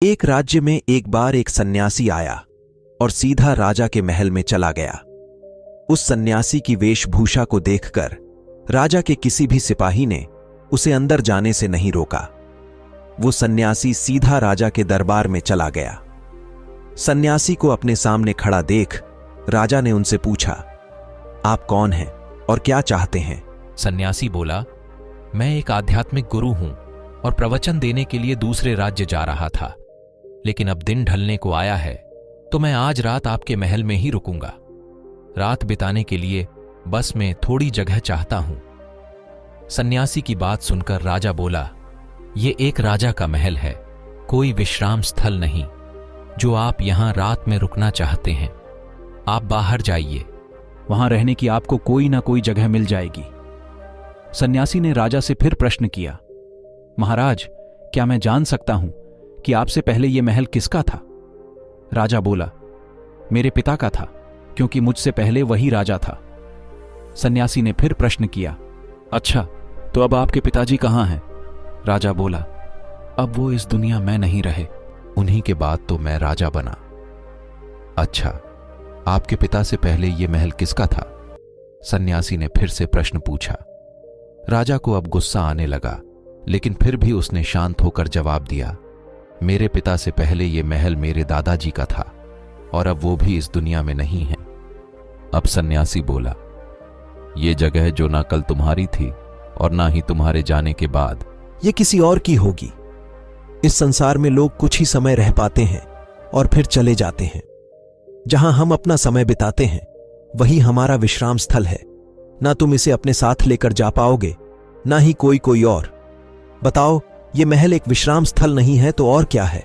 एक राज्य में एक बार एक सन्यासी आया और सीधा राजा के महल में चला गया। उस सन्यासी की वेशभूषा को देखकर राजा के किसी भी सिपाही ने उसे अंदर जाने से नहीं रोका। वो सन्यासी सीधा राजा के दरबार में चला गया। सन्यासी को अपने सामने खड़ा देख राजा ने उनसे पूछा, आप कौन हैं और क्या चाहते हैं? सन्यासी बोला, मैं एक आध्यात्मिक गुरु हूं और प्रवचन देने के लिए दूसरे राज्य जा रहा था, लेकिन अब दिन ढलने को आया है तो मैं आज रात आपके महल में ही रुकूंगा। रात बिताने के लिए बस में थोड़ी जगह चाहता हूं। सन्यासी की बात सुनकर राजा बोला, ये एक राजा का महल है, कोई विश्राम स्थल नहीं जो आप यहां रात में रुकना चाहते हैं। आप बाहर जाइए, वहां रहने की आपको कोई ना कोई जगह मिल जाएगी। सन्यासी ने राजा से फिर प्रश्न किया, महाराज, क्या मैं जान सकता हूं कि आपसे पहले यह महल किसका था? राजा बोला, मेरे पिता का था, क्योंकि मुझसे पहले वही राजा था। सन्यासी ने फिर प्रश्न किया, अच्छा, तो अब आपके पिताजी कहां हैं? राजा बोला, अब वो इस दुनिया में नहीं रहे, उन्हीं के बाद तो मैं राजा बना। अच्छा, आपके पिता से पहले यह महल किसका था? सन्यासी ने फिर से प्रश्न पूछा। राजा को अब गुस्सा आने लगा, लेकिन फिर भी उसने शांत होकर जवाब दिया, मेरे पिता से पहले यह महल मेरे दादाजी का था और अब वो भी इस दुनिया में नहीं है। अब सन्यासी बोला, ये जगह जो ना कल तुम्हारी थी और ना ही तुम्हारे जाने के बाद ये किसी और की होगी। इस संसार में लोग कुछ ही समय रह पाते हैं और फिर चले जाते हैं। जहां हम अपना समय बिताते हैं वही हमारा विश्राम स्थल है। ना तुम इसे अपने साथ लेकर जा पाओगे, ना ही कोई और। बताओ, ये महल एक विश्राम स्थल नहीं है तो और क्या है?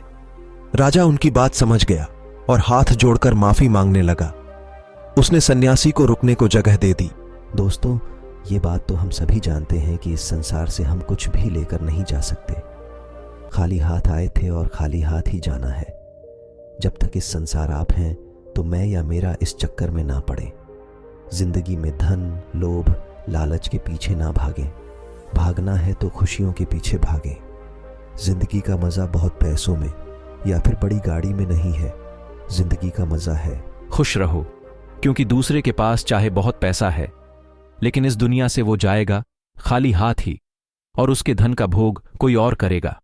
राजा उनकी बात समझ गया और हाथ जोड़कर माफी मांगने लगा। उसने सन्यासी को रुकने को जगह दे दी। दोस्तों, ये बात तो हम सभी जानते हैं कि इस संसार से हम कुछ भी लेकर नहीं जा सकते। खाली हाथ आए थे और खाली हाथ ही जाना है। जब तक इस संसार आप हैं तो मैं या मेरा इस चक्कर में ना पड़े। जिंदगी में धन, लोभ, लालच के पीछे ना भागें। भागना है तो खुशियों के पीछे भागें। जिंदगी का मजा बहुत पैसों में या फिर बड़ी गाड़ी में नहीं है। जिंदगी का मजा है खुश रहो, क्योंकि दूसरे के पास चाहे बहुत पैसा है, लेकिन इस दुनिया से वो जाएगा खाली हाथ ही, और उसके धन का भोग कोई और करेगा।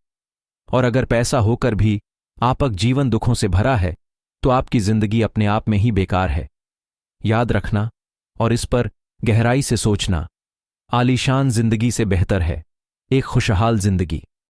और अगर पैसा होकर भी आपका जीवन दुखों से भरा है तो आपकी जिंदगी अपने आप में ही बेकार है। याद रखना और इस पर गहराई से सोचना, आलीशान जिंदगी से बेहतर है एक खुशहाल जिंदगी।